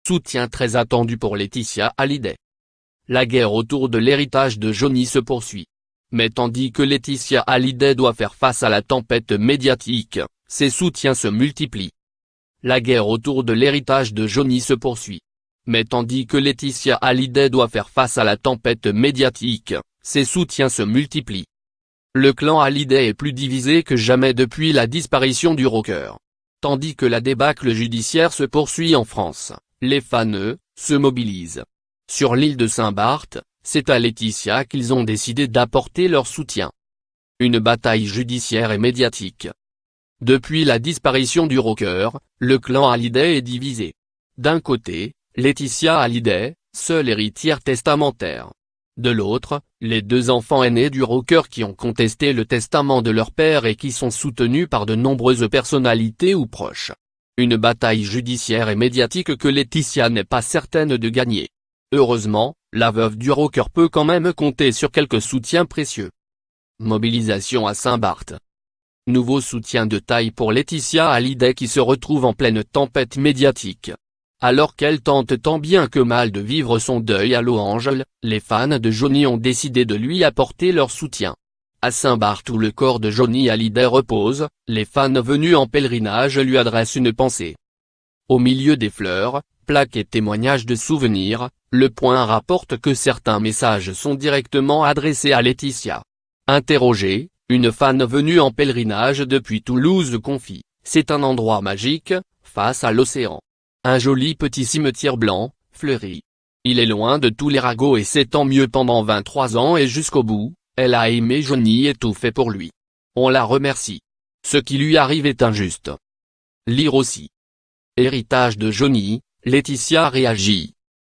Soutien très attendu pour Laetitia Hallyday. La guerre autour de l'héritage de Johnny se poursuit. Mais tandis que Laetitia Hallyday doit faire face à la tempête médiatique, ses soutiens se multiplient. La guerre autour de l'héritage de Johnny se poursuit. Mais tandis que Laetitia Hallyday doit faire face à la tempête médiatique, ses soutiens se multiplient. Le clan Hallyday est plus divisé que jamais depuis la disparition du rocker. Tandis que la débâcle judiciaire se poursuit en France, les fans, eux, se mobilisent. Sur l'île de Saint-Barth, c'est à Laetitia qu'ils ont décidé d'apporter leur soutien. Une bataille judiciaire et médiatique. Depuis la disparition du rocker, le clan Hallyday est divisé. D'un côté, Laetitia Hallyday, seule héritière testamentaire. De l'autre, les deux enfants aînés du rocker qui ont contesté le testament de leur père et qui sont soutenus par de nombreuses personnalités ou proches. Une bataille judiciaire et médiatique que Laetitia n'est pas certaine de gagner. Heureusement, la veuve du rocker peut quand même compter sur quelques soutiens précieux. Mobilisation à Saint-Barth. Nouveau soutien de taille pour Laetitia Hallyday qui se retrouve en pleine tempête médiatique. Alors qu'elle tente tant bien que mal de vivre son deuil à Los Angeles, les fans de Johnny ont décidé de lui apporter leur soutien. À Saint-Barth où le corps de Johnny Hallyday repose, les fans venus en pèlerinage lui adressent une pensée. Au milieu des fleurs, plaques et témoignages de souvenirs, Le Point rapporte que certains messages sont directement adressés à Laetitia. Interrogée, une fan venue en pèlerinage depuis Toulouse confie, c'est un endroit magique, face à l'océan. Un joli petit cimetière blanc, fleuri. Il est loin de tous les ragots et c'est tant mieux pendant 23 ans et jusqu'au bout, elle a aimé Johnny et tout fait pour lui. On la remercie. Ce qui lui arrive est injuste. Lire aussi. Héritage de Johnny, Laetitia réagit.